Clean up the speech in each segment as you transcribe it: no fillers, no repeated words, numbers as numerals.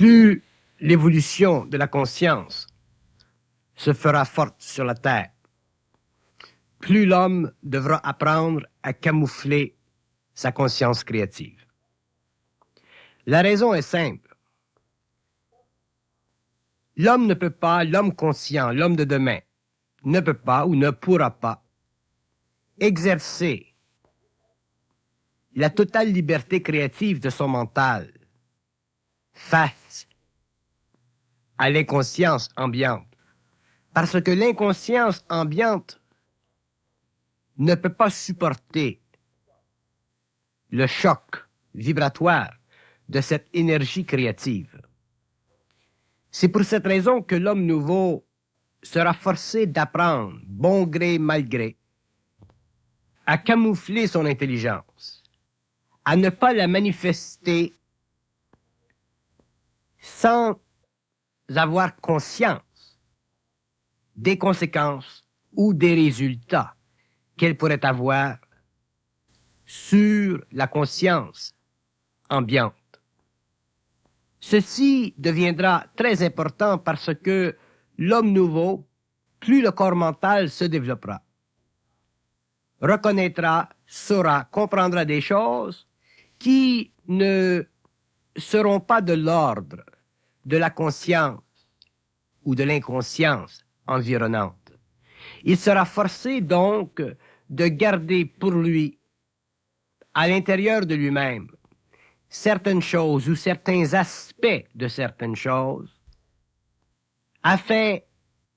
plus l'évolution de la conscience se fera forte sur la Terre, plus l'homme devra apprendre à camoufler sa conscience créative. La raison est simple. L'homme ne peut pas, l'homme conscient, l'homme de demain, ne peut pas ou ne pourra pas exercer la totale liberté créative de son mental face à l'inconscience ambiante. Parce que l'inconscience ambiante ne peut pas supporter le choc vibratoire de cette énergie créative. C'est pour cette raison que l'homme nouveau sera forcé d'apprendre, bon gré, mal gré, à camoufler son intelligence, à ne pas la manifester sans avoir conscience des conséquences ou des résultats qu'elle pourrait avoir sur la conscience ambiante. Ceci deviendra très important parce que l'homme nouveau, plus le corps mental se développera, reconnaîtra, saura, comprendra des choses qui ne seront pas de l'ordre de la conscience ou de l'inconscience environnante. Il sera forcé donc de garder pour lui, à l'intérieur de lui-même, certaines choses ou certains aspects de certaines choses, afin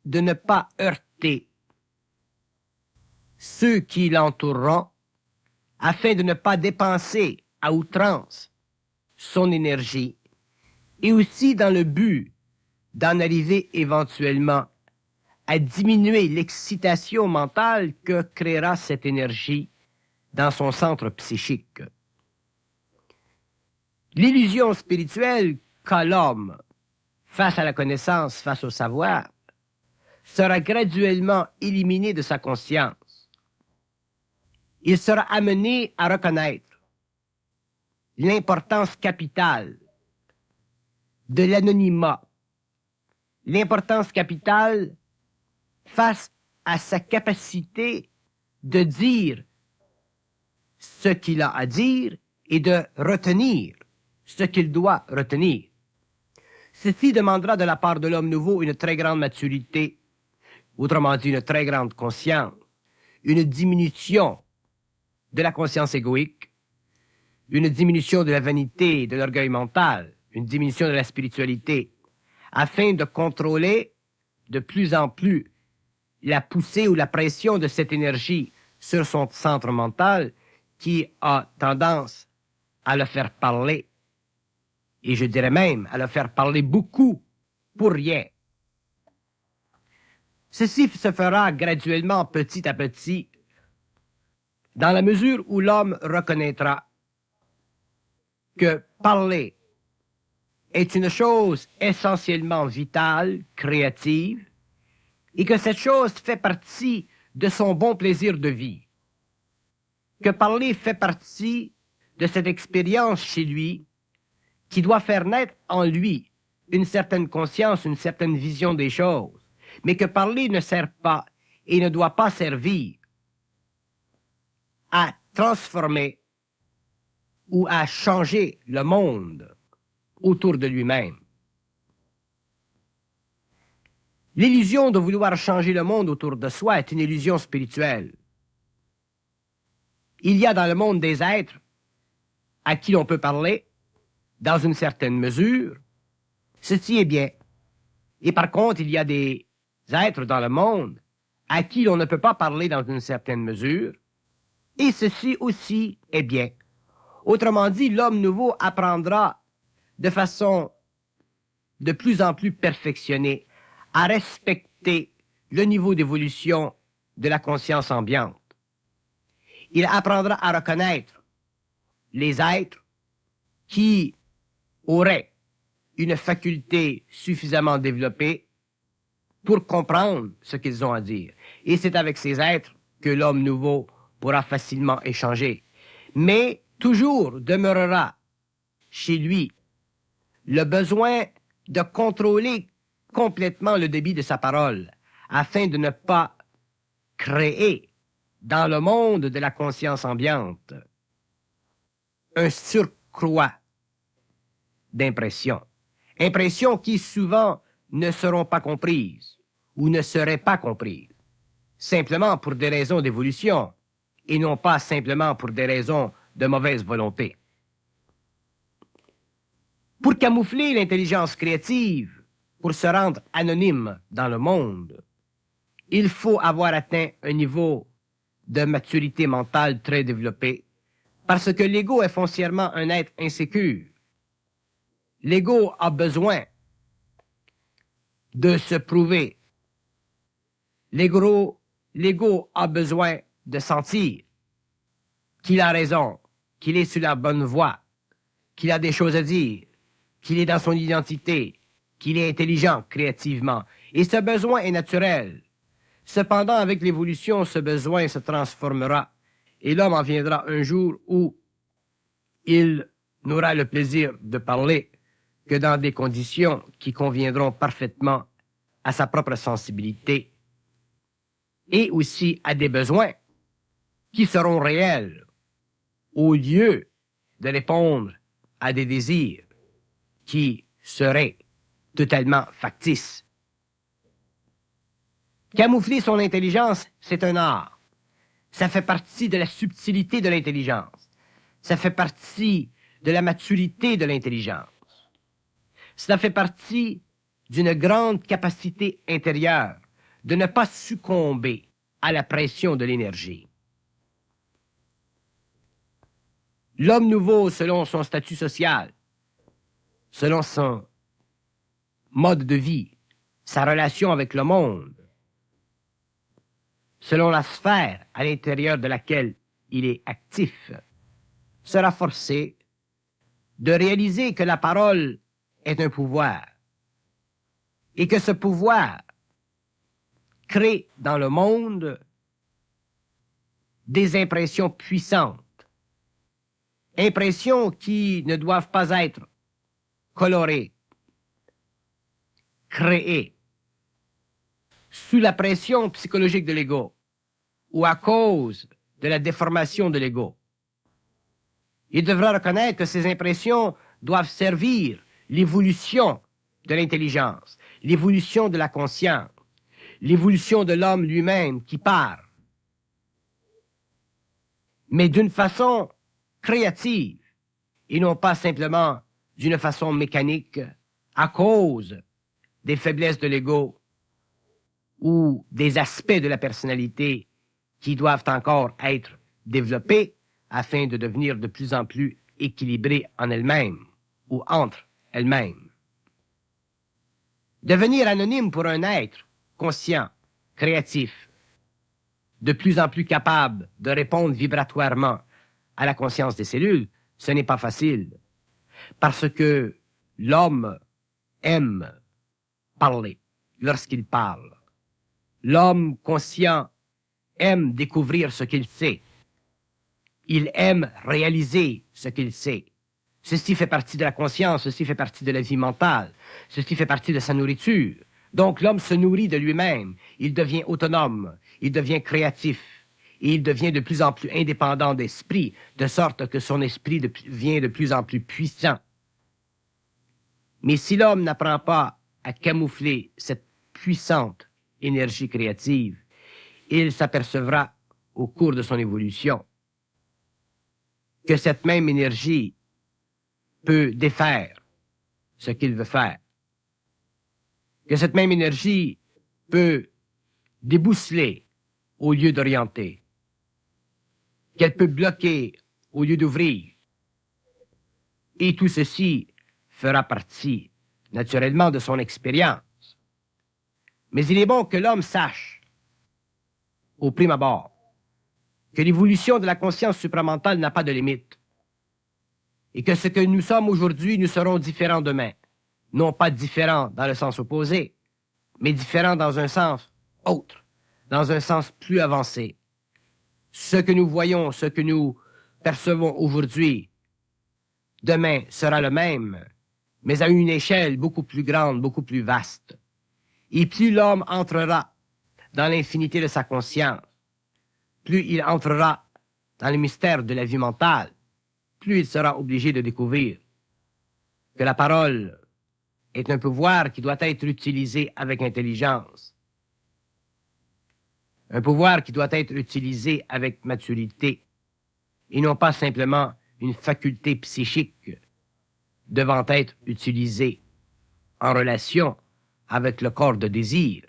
de ne pas heurter ceux qui l'entoureront, afin de ne pas dépenser à outrance son énergie, et aussi dans le but d'en arriver éventuellement à diminuer l'excitation mentale que créera cette énergie dans son centre psychique. L'illusion spirituelle qu'a l'homme face à la connaissance, face au savoir, sera graduellement éliminée de sa conscience. Il sera amené à reconnaître l'importance capitale de l'anonymat, l'importance capitale face à sa capacité de dire ce qu'il a à dire et de retenir ce qu'il doit retenir. Ceci demandera de la part de l'homme nouveau une très grande maturité, autrement dit une très grande conscience, une diminution de la conscience égoïque, une diminution de la vanité et de l'orgueil mental, une diminution de la spiritualité, afin de contrôler de plus en plus la poussée ou la pression de cette énergie sur son centre mental qui a tendance à le faire parler, et je dirais même à le faire parler beaucoup pour rien. Ceci se fera graduellement, petit à petit, dans la mesure où l'homme reconnaîtra que parler est une chose essentiellement vitale, créative, et que cette chose fait partie de son bon plaisir de vie. Que parler fait partie de cette expérience chez lui qui doit faire naître en lui une certaine conscience, une certaine vision des choses, mais que parler ne sert pas et ne doit pas servir à transformer ou à changer le monde autour de lui-même. L'illusion de vouloir changer le monde autour de soi est une illusion spirituelle. Il y a dans le monde des êtres à qui l'on peut parler, dans une certaine mesure, ceci est bien. Et par contre, il y a des êtres dans le monde à qui l'on ne peut pas parler dans une certaine mesure, et ceci aussi est bien. Autrement dit, l'homme nouveau apprendra de façon de plus en plus perfectionnée à respecter le niveau d'évolution de la conscience ambiante. Il apprendra à reconnaître les êtres qui auraient une faculté suffisamment développée pour comprendre ce qu'ils ont à dire. Et c'est avec ces êtres que l'homme nouveau pourra facilement échanger. Mais toujours demeurera chez lui le besoin de contrôler complètement le débit de sa parole, afin de ne pas créer dans le monde de la conscience ambiante un surcroît d'impressions. Impressions qui souvent ne seront pas comprises ou ne seraient pas comprises, simplement pour des raisons d'évolution et non pas simplement pour des raisons de mauvaise volonté. Pour camoufler l'intelligence créative, pour se rendre anonyme dans le monde, il faut avoir atteint un niveau de maturité mentale très développé, parce que l'ego est foncièrement un être insécure. L'ego a besoin de se prouver. L'ego a besoin de sentir qu'il a raison, qu'il est sur la bonne voie, qu'il a des choses à dire, qu'il est dans son identité, qu'il est intelligent créativement. Et ce besoin est naturel. Cependant, avec l'évolution, ce besoin se transformera et l'homme en viendra un jour où il n'aura le plaisir de parler que dans des conditions qui conviendront parfaitement à sa propre sensibilité et aussi à des besoins qui seront réels au lieu de répondre à des désirs qui seraient totalement factices. Camoufler son intelligence, c'est un art. Ça fait partie de la subtilité de l'intelligence. Ça fait partie de la maturité de l'intelligence. Ça fait partie d'une grande capacité intérieure de ne pas succomber à la pression de l'énergie. L'homme nouveau, selon son statut social, selon son mode de vie, sa relation avec le monde, selon la sphère à l'intérieur de laquelle il est actif, sera forcé de réaliser que la parole est un pouvoir et que ce pouvoir crée dans le monde des impressions puissantes, impressions qui ne doivent pas être colorées, créées sous la pression psychologique de l'ego ou à cause de la déformation de l'ego. Il devra reconnaître que ces impressions doivent servir l'évolution de l'intelligence, l'évolution de la conscience, l'évolution de l'homme lui-même qui part, mais d'une façon créative et non pas simplement d'une façon mécanique à cause des faiblesses de l'ego ou des aspects de la personnalité qui doivent encore être développés afin de devenir de plus en plus équilibrées en elles-mêmes ou entre elles-mêmes. Devenir anonyme pour un être conscient, créatif, de plus en plus capable de répondre vibratoirement à la conscience des cellules, ce n'est pas facile, parce que l'homme aime parler lorsqu'il parle. L'homme conscient aime découvrir ce qu'il sait. Il aime réaliser ce qu'il sait. Ceci fait partie de la conscience, ceci fait partie de la vie mentale, ceci fait partie de sa nourriture. Donc l'homme se nourrit de lui-même, il devient autonome, il devient créatif, et il devient de plus en plus indépendant d'esprit, de sorte que son esprit devient de plus en plus puissant. Mais si l'homme n'apprend pas à camoufler cette puissante énergie créative, il s'apercevra au cours de son évolution que cette même énergie peut défaire ce qu'il veut faire, que cette même énergie peut débousseler au lieu d'orienter, qu'elle peut bloquer au lieu d'ouvrir. Et tout ceci fera partie, naturellement, de son expérience. Mais il est bon que l'homme sache, au prime abord, que l'évolution de la conscience supramentale n'a pas de limite. Et que ce que nous sommes aujourd'hui, nous serons différents demain. Non pas différents dans le sens opposé, mais différents dans un sens autre, dans un sens plus avancé. Ce que nous voyons, ce que nous percevons aujourd'hui, demain sera le même, mais à une échelle beaucoup plus grande, beaucoup plus vaste. Et plus l'homme entrera dans l'infinité de sa conscience, plus il entrera dans le mystère de la vie mentale, plus il sera obligé de découvrir que la parole est un pouvoir qui doit être utilisé avec intelligence, un pouvoir qui doit être utilisé avec maturité, et non pas simplement une faculté psychique devant être utilisée en relation avec le corps de désir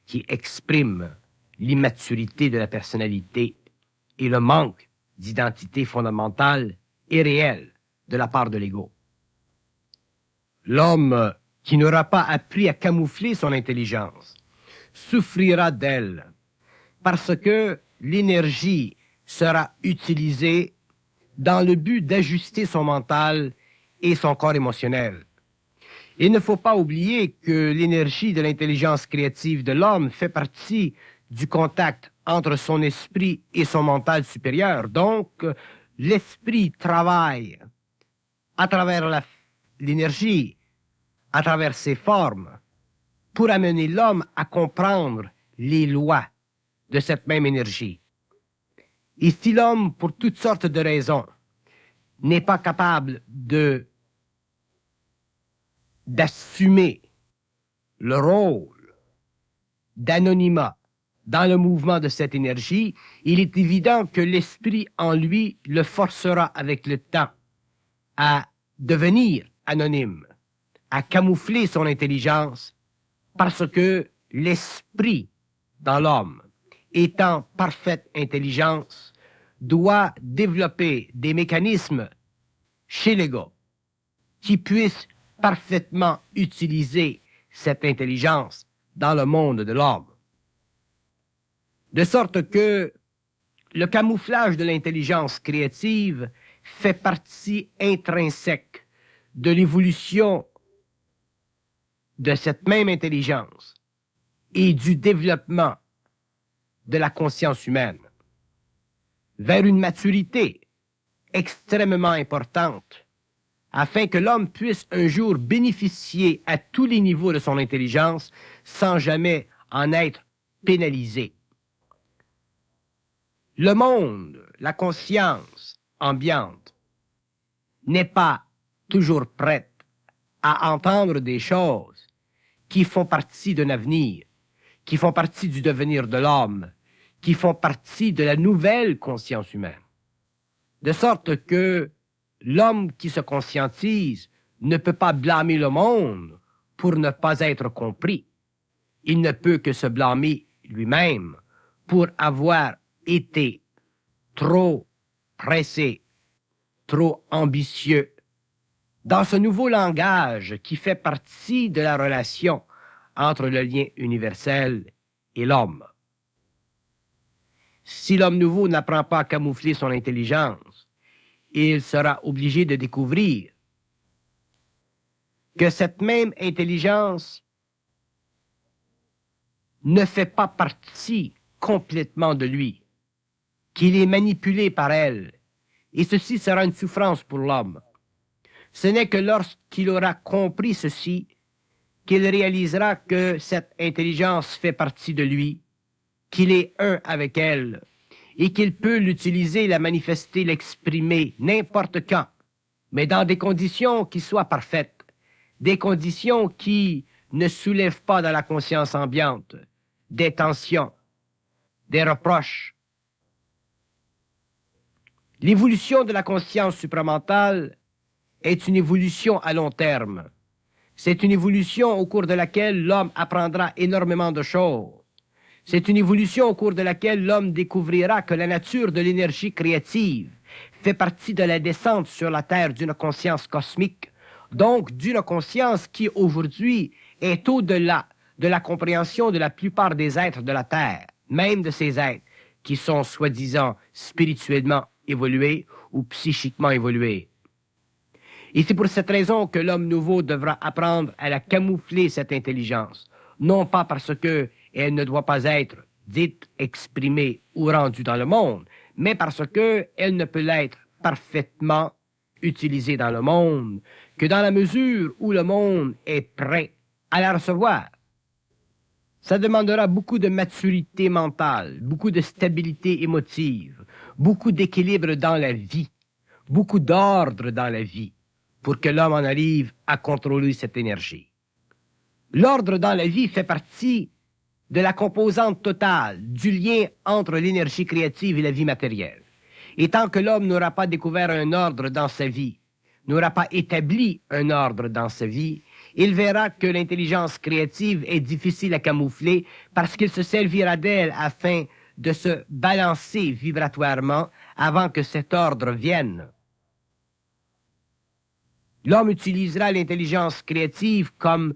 qui exprime l'immaturité de la personnalité et le manque d'identité fondamentale et réelle de la part de l'ego. L'homme qui n'aura pas appris à camoufler son intelligence souffrira d'elle parce que l'énergie sera utilisée dans le but d'ajuster son mental et son corps émotionnel. Il ne faut pas oublier que l'énergie de l'intelligence créative de l'homme fait partie du contact entre son esprit et son mental supérieur. Donc, l'esprit travaille à travers l'énergie, à travers ses formes, pour amener l'homme à comprendre les lois de cette même énergie. Et si l'homme, pour toutes sortes de raisons, n'est pas capable d'assumer le rôle d'anonymat dans le mouvement de cette énergie, il est évident que l'esprit en lui le forcera avec le temps à devenir anonyme, à camoufler son intelligence, parce que l'esprit dans l'homme, étant parfaite intelligence, doit développer des mécanismes chez l'ego qui puissent parfaitement utiliser cette intelligence dans le monde de l'homme. De sorte que le camouflage de l'intelligence créative fait partie intrinsèque de l'évolution de cette même intelligence et du développement de la conscience humaine vers une maturité extrêmement importante afin que l'homme puisse un jour bénéficier à tous les niveaux de son intelligence sans jamais en être pénalisé. Le monde, la conscience ambiante, n'est pas toujours prête à entendre des choses qui font partie d'un avenir, qui font partie du devenir de l'homme, qui font partie de la nouvelle conscience humaine. De sorte que l'homme qui se conscientise ne peut pas blâmer le monde pour ne pas être compris. Il ne peut que se blâmer lui-même pour avoir été trop pressé, trop ambitieux dans ce nouveau langage qui fait partie de la relation entre le lien universel et l'homme. Si l'homme nouveau n'apprend pas à camoufler son intelligence, il sera obligé de découvrir que cette même intelligence ne fait pas partie complètement de lui, qu'il est manipulé par elle, et ceci sera une souffrance pour l'homme. Ce n'est que lorsqu'il aura compris ceci qu'il réalisera que cette intelligence fait partie de lui, qu'il est un avec elle, et qu'il peut l'utiliser, la manifester, l'exprimer n'importe quand, mais dans des conditions qui soient parfaites, des conditions qui ne soulèvent pas dans la conscience ambiante des tensions, des reproches. L'évolution de la conscience supramentale est une évolution à long terme. C'est une évolution au cours de laquelle l'homme apprendra énormément de choses. C'est une évolution au cours de laquelle l'homme découvrira que la nature de l'énergie créative fait partie de la descente sur la Terre d'une conscience cosmique, donc d'une conscience qui aujourd'hui est au-delà de la compréhension de la plupart des êtres de la Terre, même de ces êtres qui sont soi-disant spirituellement évolués ou psychiquement évolués. Et c'est pour cette raison que l'homme nouveau devra apprendre à la camoufler, cette intelligence, non pas parce que elle ne doit pas être dite, exprimée ou rendue dans le monde, mais parce que elle ne peut l'être parfaitement utilisée dans le monde que dans la mesure où le monde est prêt à la recevoir, ça demandera beaucoup de maturité mentale, beaucoup de stabilité émotive, beaucoup d'équilibre dans la vie, beaucoup d'ordre dans la vie, pour que l'homme en arrive à contrôler cette énergie. L'ordre dans la vie fait partie de la composante totale du lien entre l'énergie créative et la vie matérielle. Et tant que l'homme n'aura pas découvert un ordre dans sa vie, n'aura pas établi un ordre dans sa vie, il verra que l'intelligence créative est difficile à camoufler parce qu'il se servira d'elle afin de se balancer vibratoirement avant que cet ordre vienne. L'homme utilisera l'intelligence créative comme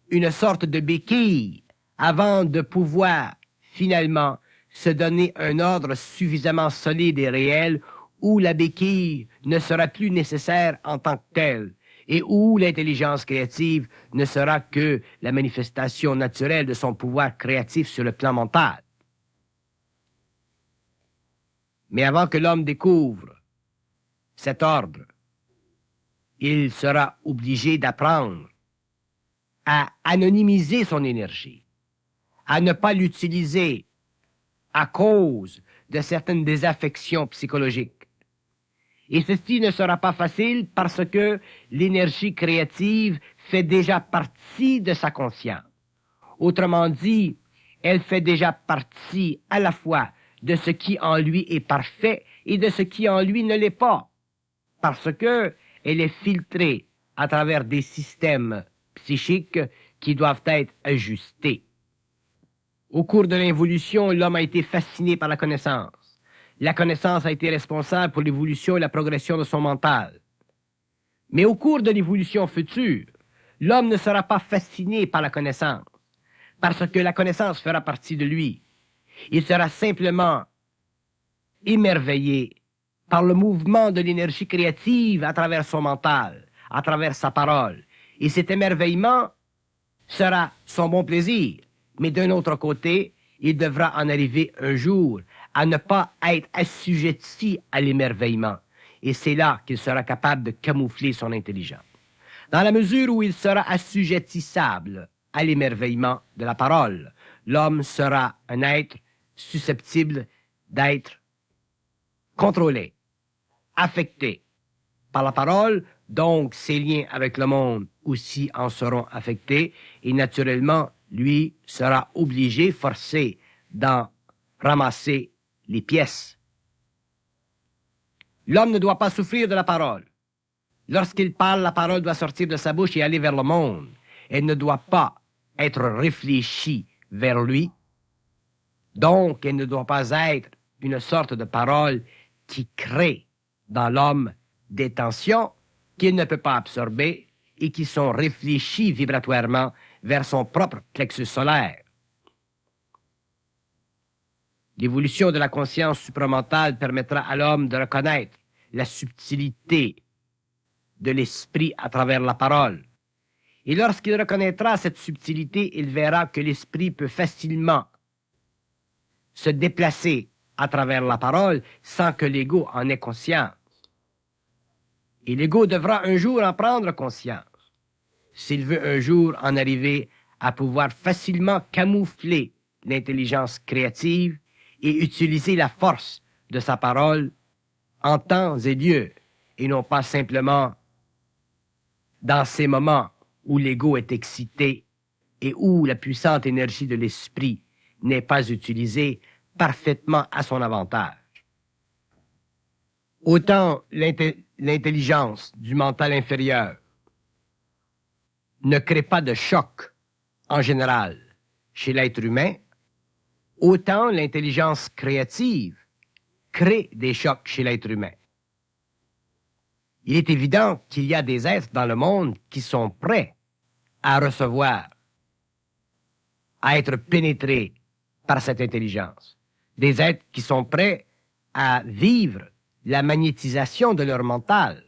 une sorte de béquille avant de pouvoir, finalement, se donner un ordre suffisamment solide et réel où la béquille ne sera plus nécessaire en tant que telle et où l'intelligence créative ne sera que la manifestation naturelle de son pouvoir créatif sur le plan mental. Mais avant que l'homme découvre cet ordre, il sera obligé d'apprendre à anonymiser son énergie, à ne pas l'utiliser à cause de certaines désaffections psychologiques. Et ceci ne sera pas facile parce que l'énergie créative fait déjà partie de sa conscience. Autrement dit, elle fait déjà partie à la fois de ce qui en lui est parfait et de ce qui en lui ne l'est pas, parce que elle est filtrée à travers des systèmes psychiques qui doivent être ajustés. Au cours de l'évolution, l'homme a été fasciné par la connaissance. La connaissance a été responsable pour l'évolution et la progression de son mental. Mais au cours de l'évolution future, l'homme ne sera pas fasciné par la connaissance, parce que la connaissance fera partie de lui. Il sera simplement émerveillé par le mouvement de l'énergie créative à travers son mental, à travers sa parole. Et cet émerveillement sera son bon plaisir. Mais d'un autre côté, il devra en arriver un jour à ne pas être assujetti à l'émerveillement. Et c'est là qu'il sera capable de camoufler son intelligence. Dans la mesure où il sera assujettissable à l'émerveillement de la parole, l'homme sera un être susceptible d'être contrôlé, affecté par la parole, donc ses liens avec le monde aussi en seront affectés, et naturellement, lui sera obligé, forcé d'en ramasser les pièces. L'homme ne doit pas souffrir de la parole. Lorsqu'il parle, la parole doit sortir de sa bouche et aller vers le monde. Elle ne doit pas être réfléchie vers lui. Donc, elle ne doit pas être une sorte de parole qui crée dans l'homme des tensions qu'il ne peut pas absorber et qui sont réfléchies vibratoirement vers son propre plexus solaire. L'évolution de la conscience supramentale permettra à l'homme de reconnaître la subtilité de l'esprit à travers la parole. Et lorsqu'il reconnaîtra cette subtilité, il verra que l'esprit peut facilement se déplacer à travers la parole sans que l'ego en ait conscience. Et l'ego devra un jour en prendre conscience, s'il veut un jour en arriver à pouvoir facilement camoufler l'intelligence créative et utiliser la force de sa parole en temps et lieu, et non pas simplement dans ces moments où l'ego est excité et où la puissante énergie de l'esprit n'est pas utilisée parfaitement à son avantage. Autant l'intelligence du mental inférieur ne crée pas de choc en général chez l'être humain, autant l'intelligence créative crée des chocs chez l'être humain. Il est évident qu'il y a des êtres dans le monde qui sont prêts à recevoir, à être pénétrés par cette intelligence. Des êtres qui sont prêts à vivre la magnétisation de leur mental.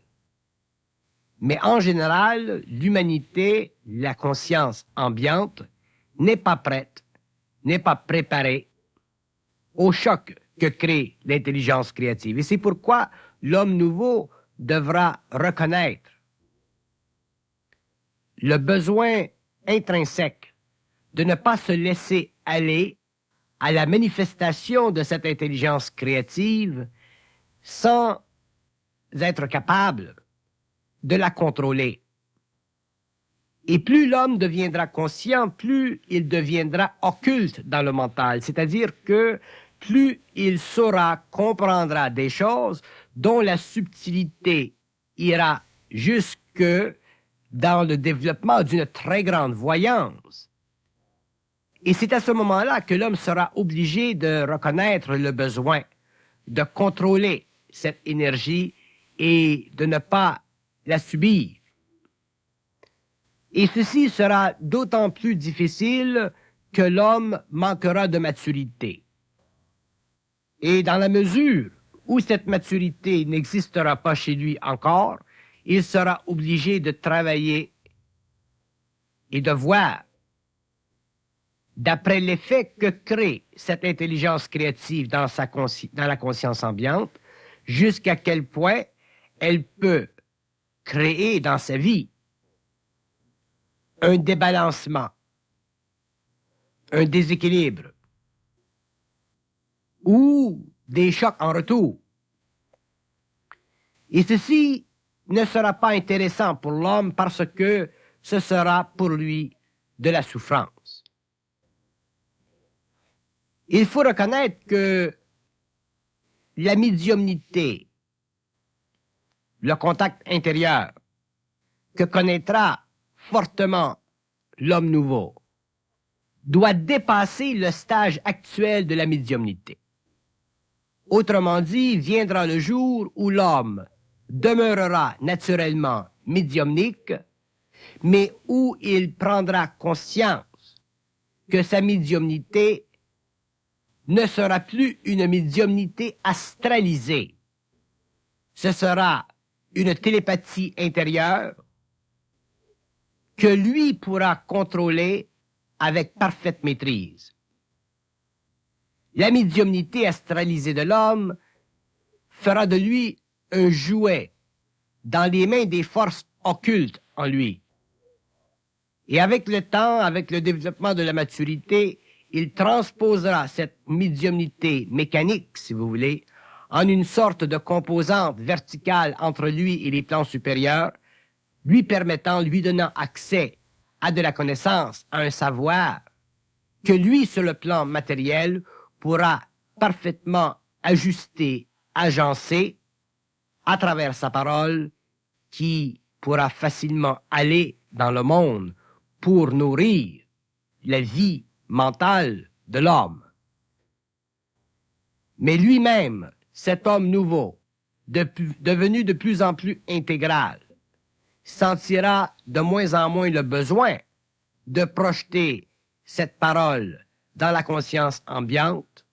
Mais en général, l'humanité, la conscience ambiante, n'est pas prête, n'est pas préparée au choc que crée l'intelligence créative. Et c'est pourquoi l'homme nouveau devra reconnaître le besoin intrinsèque de ne pas se laisser aller à la manifestation de cette intelligence créative sans être capable de la contrôler. Et plus l'homme deviendra conscient, plus il deviendra occulte dans le mental, c'est-à-dire que plus il saura, comprendra des choses dont la subtilité ira jusque dans le développement d'une très grande voyance. Et c'est à ce moment-là que l'homme sera obligé de reconnaître le besoin de contrôler cette énergie et de ne pas la subir. Et ceci sera d'autant plus difficile que l'homme manquera de maturité. Et dans la mesure où cette maturité n'existera pas chez lui encore, il sera obligé de travailler et de voir, d'après l'effet que crée cette intelligence créative dans la conscience ambiante, jusqu'à quel point elle peut créer dans sa vie un débalancement, un déséquilibre ou des chocs en retour. Et ceci ne sera pas intéressant pour l'homme parce que ce sera pour lui de la souffrance. Il faut reconnaître que la médiumnité, le contact intérieur que connaîtra fortement l'homme nouveau, doit dépasser le stage actuel de la médiumnité. Autrement dit, viendra le jour où l'homme demeurera naturellement médiumnique, mais où il prendra conscience que sa médiumnité ne sera plus une médiumnité astralisée. Ce sera une télépathie intérieure que lui pourra contrôler avec parfaite maîtrise. La médiumnité astralisée de l'homme fera de lui un jouet dans les mains des forces occultes en lui. Et avec le temps, avec le développement de la maturité, il transposera cette médiumnité mécanique, si vous voulez, en une sorte de composante verticale entre lui et les plans supérieurs, lui permettant, lui donnant accès à de la connaissance, à un savoir, que lui, sur le plan matériel, pourra parfaitement ajuster, agencer, à travers sa parole, qui pourra facilement aller dans le monde pour nourrir la vie mentale de l'homme. Mais lui-même, cet homme nouveau, devenu de plus en plus intégral, sentira de moins en moins le besoin de projeter cette parole dans la conscience ambiante,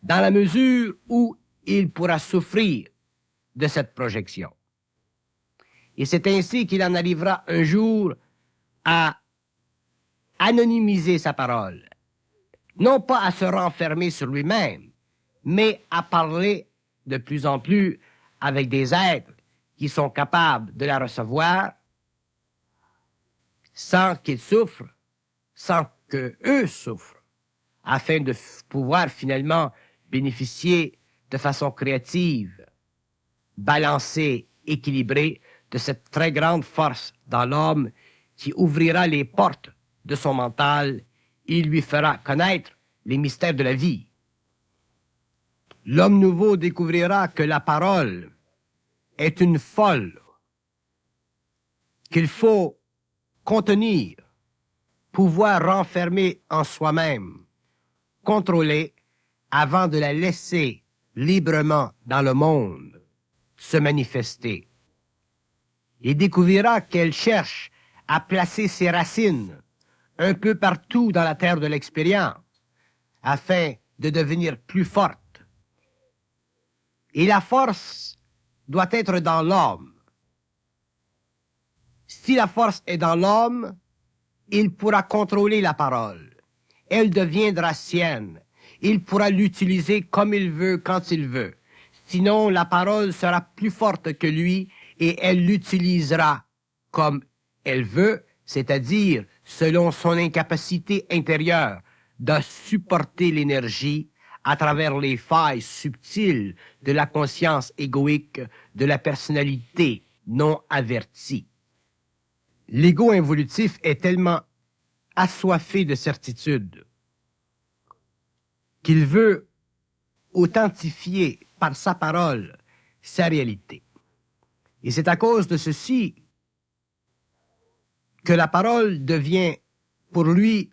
dans la mesure où il pourra souffrir de cette projection. Et c'est ainsi qu'il en arrivera un jour à anonymiser sa parole, non pas à se renfermer sur lui-même, mais à parler de plus en plus avec des êtres qui sont capables de la recevoir sans qu'ils souffrent, sans que eux souffrent, afin de pouvoir finalement bénéficier de façon créative, balancée, équilibrée de cette très grande force dans l'homme qui ouvrira les portes de son mental et lui fera connaître les mystères de la vie. L'homme nouveau découvrira que la parole est une folle qu'il faut contenir, pouvoir renfermer en soi-même, contrôler avant de la laisser librement dans le monde se manifester. Il découvrira qu'elle cherche à placer ses racines un peu partout dans la terre de l'expérience afin de devenir plus forte. Et la force doit être dans l'homme. Si la force est dans l'homme, il pourra contrôler la parole. Elle deviendra sienne. Il pourra l'utiliser comme il veut, quand il veut. Sinon, la parole sera plus forte que lui et elle l'utilisera comme elle veut, c'est-à-dire selon son incapacité intérieure de supporter l'énergie à travers les failles subtiles de la conscience égoïque de la personnalité non avertie. L'ego involutif est tellement assoiffé de certitude qu'il veut authentifier par sa parole sa réalité. Et c'est à cause de ceci que la parole devient pour lui,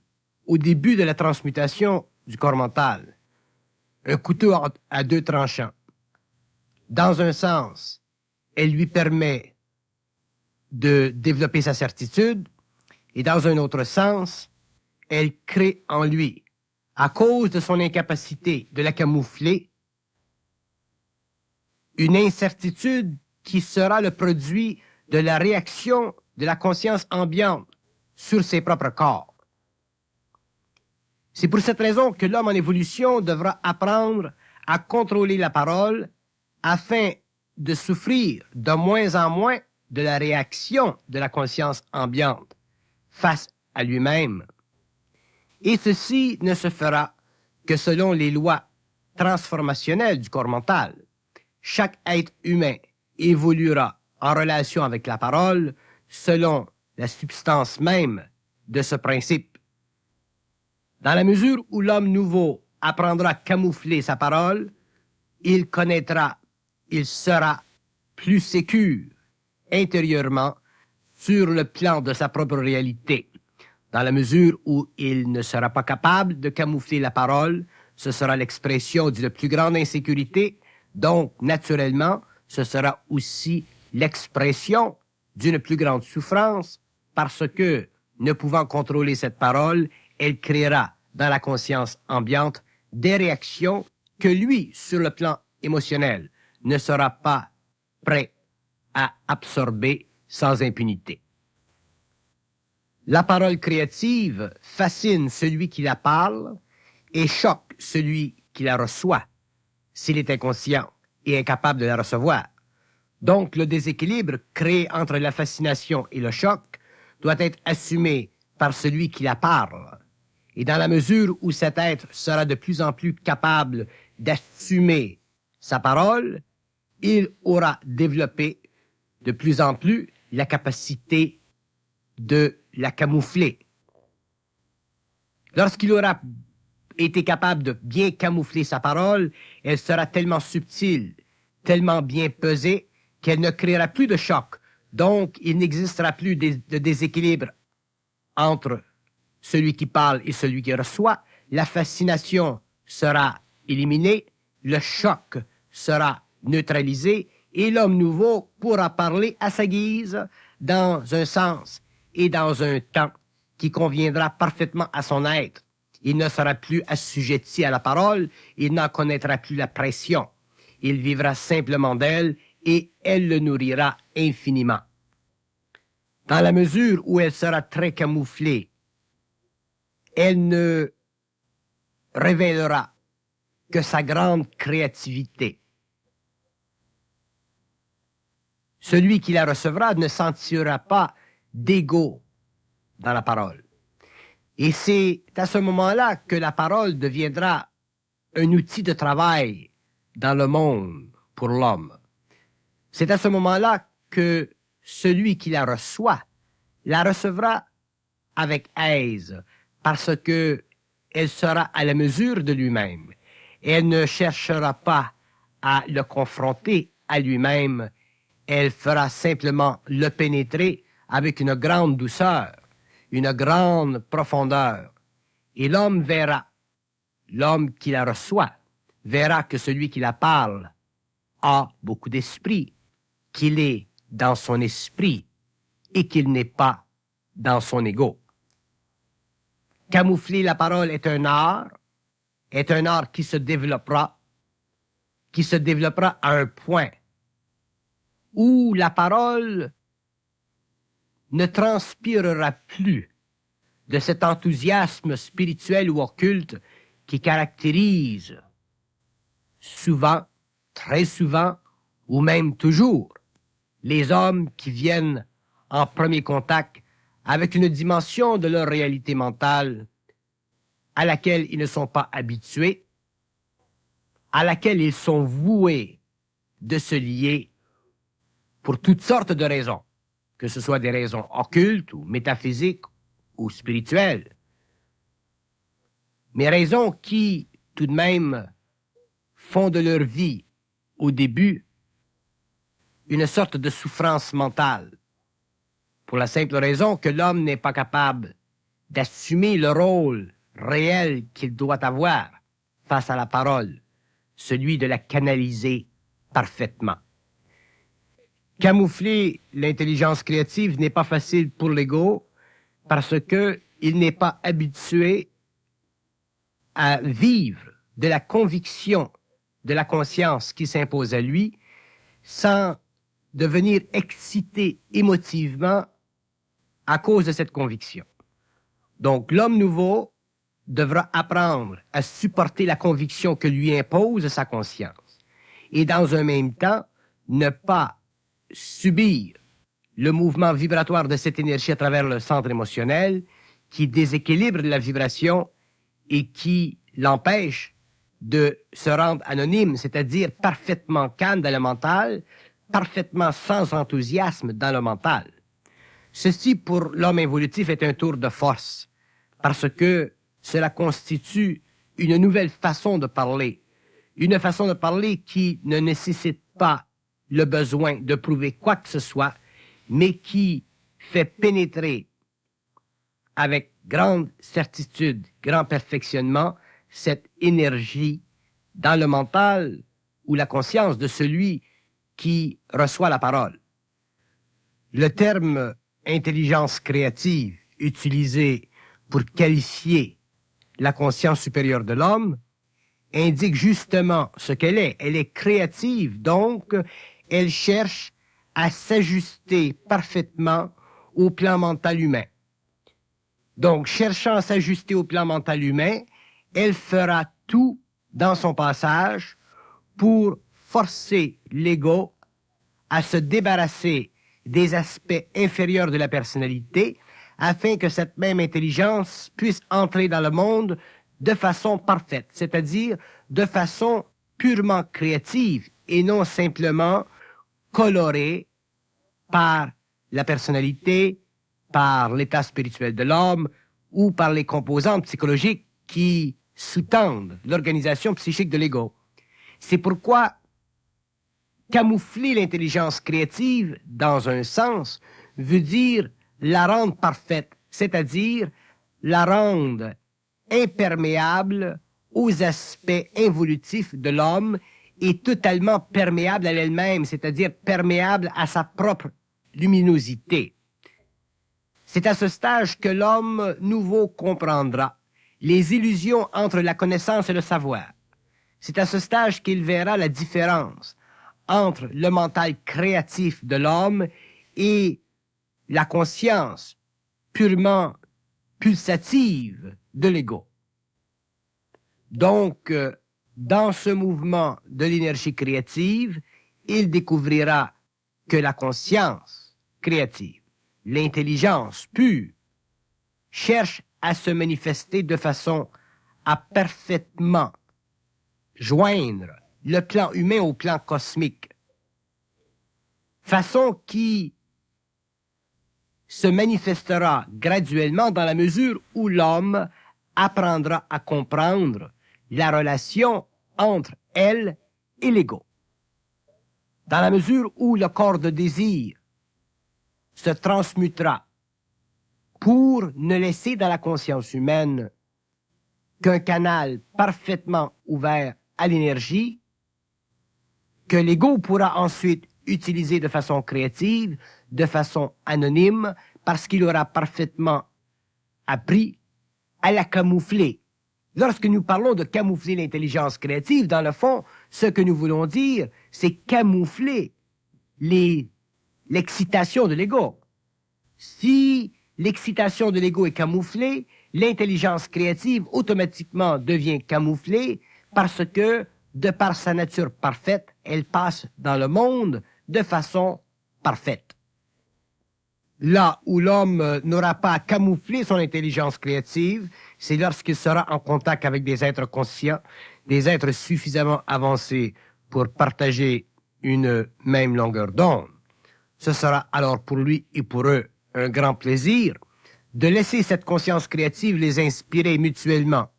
au début de la transmutation du corps mental, un couteau à deux tranchants. Dans un sens, elle lui permet de développer sa certitude, et dans un autre sens, elle crée en lui, à cause de son incapacité de la camoufler, une incertitude qui sera le produit de la réaction de la conscience ambiante sur ses propres corps. C'est pour cette raison que l'homme en évolution devra apprendre à contrôler la parole afin de souffrir de moins en moins de la réaction de la conscience ambiante face à lui-même. Et ceci ne se fera que selon les lois transformationnelles du corps mental. Chaque être humain évoluera en relation avec la parole selon la substance même de ce principe. Dans la mesure où l'homme nouveau apprendra à camoufler sa parole, il connaîtra, il sera plus sécure intérieurement sur le plan de sa propre réalité. Dans la mesure où il ne sera pas capable de camoufler la parole, ce sera l'expression d'une plus grande insécurité, donc naturellement, ce sera aussi l'expression d'une plus grande souffrance, parce que, ne pouvant contrôler cette parole, elle créera dans la conscience ambiante des réactions que lui, sur le plan émotionnel, ne sera pas prêt à absorber sans impunité. La parole créative fascine celui qui la parle et choque celui qui la reçoit, s'il est inconscient et incapable de la recevoir. Donc, le déséquilibre créé entre la fascination et le choc doit être assumé par celui qui la parle. Et dans la mesure où cet être sera de plus en plus capable d'assumer sa parole, il aura développé de plus en plus la capacité de la camoufler. Lorsqu'il aura été capable de bien camoufler sa parole, elle sera tellement subtile, tellement bien pesée, qu'elle ne créera plus de choc. Donc, il n'existera plus de déséquilibre entre celui qui parle et celui qui reçoit. La fascination sera éliminée, le choc sera neutralisé, et l'homme nouveau pourra parler à sa guise, dans un sens et dans un temps qui conviendra parfaitement à son être. Il ne sera plus assujetti à la parole, il n'en connaîtra plus la pression. Il vivra simplement d'elle et elle le nourrira infiniment. Dans la mesure où elle sera très camouflée, elle ne révélera que sa grande créativité. Celui qui la recevra ne sentira pas d'ego dans la parole. Et c'est à ce moment-là que la parole deviendra un outil de travail dans le monde pour l'homme. C'est à ce moment-là que celui qui la recevra avec aise, parce que elle sera à la mesure de lui-même. Elle ne cherchera pas à le confronter à lui-même, elle fera simplement le pénétrer avec une grande douceur, une grande profondeur. Et l'homme qui la reçoit, verra que celui qui la parle a beaucoup d'esprit, qu'il est dans son esprit et qu'il n'est pas dans son ego. Camoufler la parole est un art qui se développera à un point où la parole ne transpirera plus de cet enthousiasme spirituel ou occulte qui caractérise souvent, très souvent, ou même toujours, les hommes qui viennent en premier contact avec une dimension de leur réalité mentale à laquelle ils ne sont pas habitués, à laquelle ils sont voués de se lier pour toutes sortes de raisons, que ce soit des raisons occultes ou métaphysiques ou spirituelles, mais raisons qui, tout de même, font de leur vie, au début, une sorte de souffrance mentale, pour la simple raison que l'homme n'est pas capable d'assumer le rôle réel qu'il doit avoir face à la parole, celui de la canaliser parfaitement. Camoufler l'intelligence créative n'est pas facile pour l'ego parce que il n'est pas habitué à vivre de la conviction de la conscience qui s'impose à lui sans devenir excité émotivement à cause de cette conviction. Donc l'homme nouveau devra apprendre à supporter la conviction que lui impose sa conscience et dans un même temps ne pas subir le mouvement vibratoire de cette énergie à travers le centre émotionnel qui déséquilibre la vibration et qui l'empêche de se rendre anonyme, c'est-à-dire parfaitement calme dans le mental, parfaitement sans enthousiasme dans le mental. Ceci, pour l'homme évolutif, est un tour de force, parce que cela constitue une nouvelle façon de parler, une façon de parler qui ne nécessite pas le besoin de prouver quoi que ce soit, mais qui fait pénétrer avec grande certitude, grand perfectionnement, cette énergie dans le mental ou la conscience de celui qui reçoit la parole. Le terme intelligence créative utilisé pour qualifier la conscience supérieure de l'homme indique justement ce qu'elle est. Elle est créative, donc elle cherche à s'ajuster parfaitement au plan mental humain. Donc, cherchant à s'ajuster au plan mental humain, elle fera tout dans son passage pour forcer l'ego à se débarrasser des aspects inférieurs de la personnalité afin que cette même intelligence puisse entrer dans le monde de façon parfaite, c'est-à-dire de façon purement créative et non simplement colorée par la personnalité, par l'état spirituel de l'homme ou par les composantes psychologiques qui sous-tendent l'organisation psychique de l'ego. C'est pourquoi camoufler l'intelligence créative, dans un sens, veut dire la rendre parfaite, c'est-à-dire la rendre imperméable aux aspects involutifs de l'homme et totalement perméable à elle-même, c'est-à-dire perméable à sa propre luminosité. C'est à ce stage que l'homme nouveau comprendra les illusions entre la connaissance et le savoir. C'est à ce stage qu'il verra la différence entre le mental créatif de l'homme et la conscience purement pulsative de l'ego. Donc, dans ce mouvement de l'énergie créative, il découvrira que la conscience créative, l'intelligence pure, cherche à se manifester de façon à parfaitement joindre le plan humain au plan cosmique. Façon qui se manifestera graduellement dans la mesure où l'homme apprendra à comprendre la relation entre elle et l'ego. Dans la mesure où le corps de désir se transmutera pour ne laisser dans la conscience humaine qu'un canal parfaitement ouvert à l'énergie, que l'ego pourra ensuite utiliser de façon créative, de façon anonyme, parce qu'il aura parfaitement appris à la camoufler. Lorsque nous parlons de camoufler l'intelligence créative, dans le fond, ce que nous voulons dire, c'est camoufler l'excitation de l'ego. Si l'excitation de l'ego est camouflée, l'intelligence créative automatiquement devient camouflée parce que, de par sa nature parfaite, elle passe dans le monde de façon parfaite. là où l'homme n'aura pas à camoufler son intelligence créative, c'est lorsqu'il sera en contact avec des êtres conscients, des êtres suffisamment avancés pour partager une même longueur d'onde. Ce sera alors pour lui et pour eux un grand plaisir de laisser cette conscience créative les inspirer mutuellement.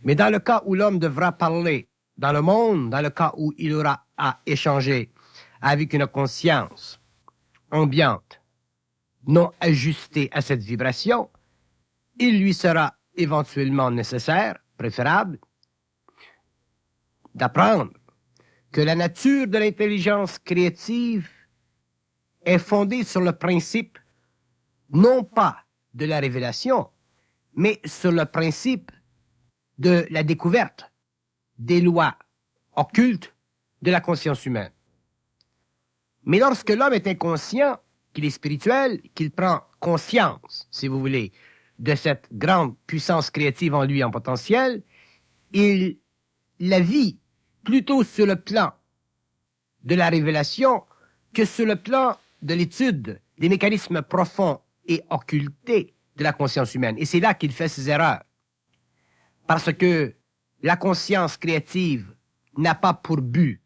Mais dans le cas où l'homme devra parler dans le monde, dans le cas où il aura à échanger avec une conscience ambiante, non ajustée à cette vibration, il lui sera éventuellement nécessaire, préférable, d'apprendre que la nature de l'intelligence créative est fondée sur le principe non pas de la révélation, mais sur le principe de la découverte des lois occultes de la conscience humaine. Mais lorsque l'homme est inconscient, qu'il est spirituel, qu'il prend conscience, si vous voulez, de cette grande puissance créative en lui en potentiel, il la vit plutôt sur le plan de la révélation que sur le plan de l'étude des mécanismes profonds et occultés de la conscience humaine. Et c'est là qu'il fait ses erreurs. Parce que la conscience créative n'a pas pour but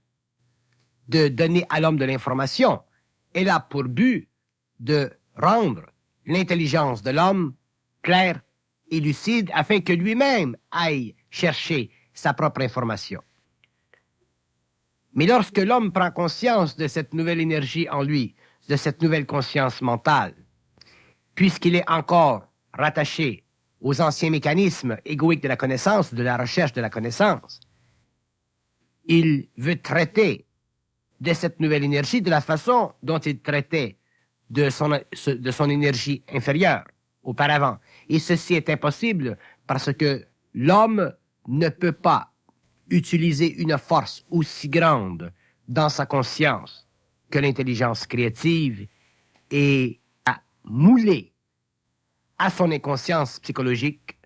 de donner à l'homme de l'information. Elle a pour but de rendre l'intelligence de l'homme claire et lucide afin que lui-même aille chercher sa propre information. Mais lorsque l'homme prend conscience de cette nouvelle énergie en lui, de cette nouvelle conscience mentale, puisqu'il est encore rattaché aux anciens mécanismes égoïques de la connaissance, de la recherche de la connaissance, il veut traiter de cette nouvelle énergie de la façon dont il traitait de son énergie inférieure auparavant. Et ceci est impossible parce que l'homme ne peut pas utiliser une force aussi grande dans sa conscience que l'intelligence créative et à mouler à son inconscience psychologique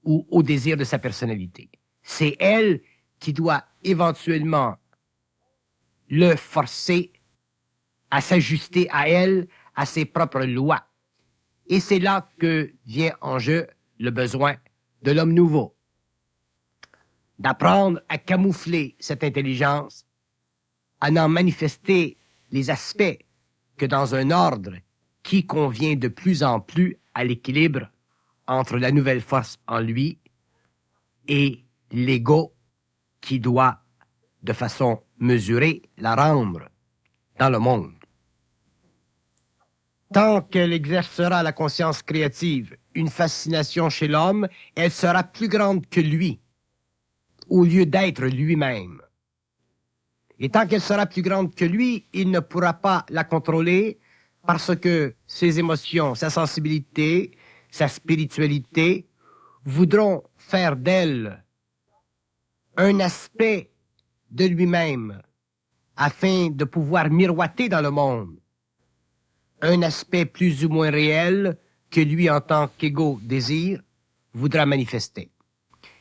ou au désir de sa personnalité. C'est elle qui doit éventuellement le forcer à s'ajuster à elle, à ses propres lois. Et c'est là que vient en jeu le besoin de l'homme nouveau, d'apprendre à camoufler cette intelligence, à n'en manifester les aspects que dans un ordre qui convient de plus en plus à l'équilibre entre la nouvelle force en lui et l'ego qui doit, de façon mesurée, la rendre dans le monde. Tant qu'elle exercera la conscience créative une fascination chez l'homme, elle sera plus grande que lui, au lieu d'être lui-même. Et tant qu'elle sera plus grande que lui, il ne pourra pas la contrôler parce que ses émotions, sa sensibilité, sa spiritualité voudront faire d'elle un aspect de lui-même afin de pouvoir miroiter dans le monde un aspect plus ou moins réel que lui en tant qu'égo désir voudra manifester.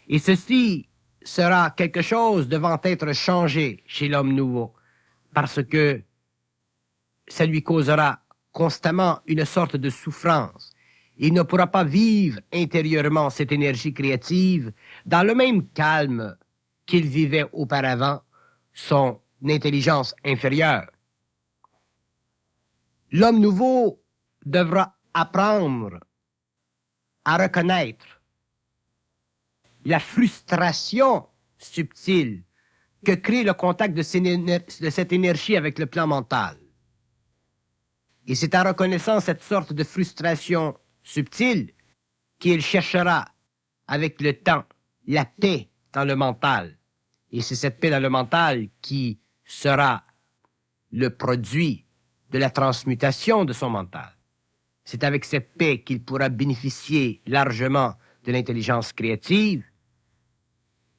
Et ceci sera quelque chose devant être changé chez l'homme nouveau parce que ça lui causera constamment une sorte de souffrance. Il ne pourra pas vivre intérieurement cette énergie créative dans le même calme qu'il vivait auparavant son intelligence inférieure. L'homme nouveau devra apprendre à reconnaître la frustration subtile que crée le contact de cette énergie avec le plan mental. Et c'est en reconnaissant cette sorte de frustration subtile qu'il cherchera avec le temps la paix dans le mental. Et c'est cette paix dans le mental qui sera le produit de la transmutation de son mental. C'est avec cette paix qu'il pourra bénéficier largement de l'intelligence créative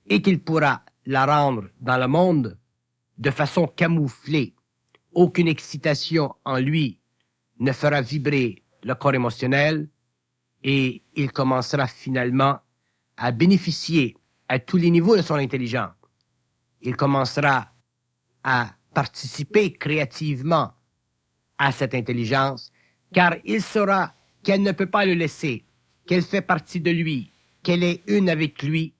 et qu'il pourra la rendre dans le monde de façon camouflée. Aucune excitation en lui ne fera vibrer le corps émotionnel et il commencera finalement à bénéficier à tous les niveaux de son intelligence. Il commencera à participer créativement à cette intelligence car il saura qu'elle ne peut pas le laisser, qu'elle fait partie de lui, qu'elle est une avec lui,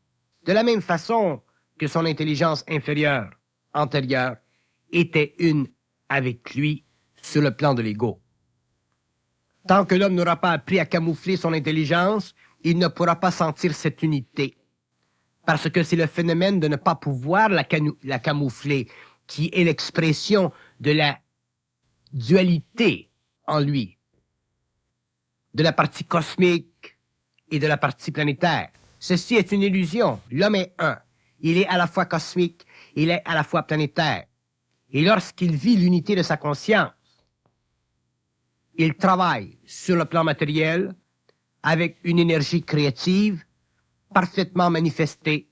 de la même façon que son intelligence inférieure, antérieure, était une avec lui sur le plan de l'ego. Tant que l'homme n'aura pas appris à camoufler son intelligence, il ne pourra pas sentir cette unité. Parce que c'est le phénomène de ne pas pouvoir la camoufler qui est l'expression de la dualité en lui, de la partie cosmique et de la partie planétaire. Ceci est une illusion. L'homme est un. Il est à la fois cosmique, il est à la fois planétaire. Et lorsqu'il vit l'unité de sa conscience, il travaille sur le plan matériel avec une énergie créative parfaitement manifestée,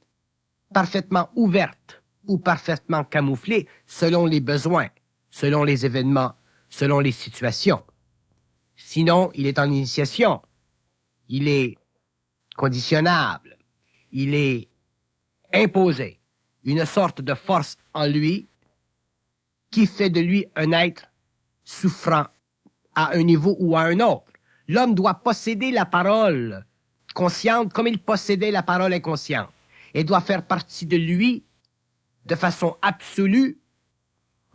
parfaitement ouverte ou parfaitement camouflée selon les besoins, selon les événements, selon les situations. Sinon, il est en initiation. Il est conditionnable. Il est imposé. Une sorte de force en lui qui fait de lui un être souffrant à un niveau ou à un autre. L'homme doit posséder la parole consciente comme il possédait la parole inconsciente et doit faire partie de lui de façon absolue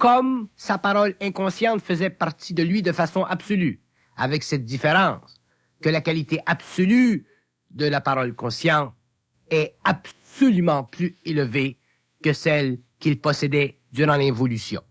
comme sa parole inconsciente faisait partie de lui de façon absolue, avec cette différence que la qualité absolue de la parole consciente est absolument plus élevée que celle qu'il possédait durant l'involution.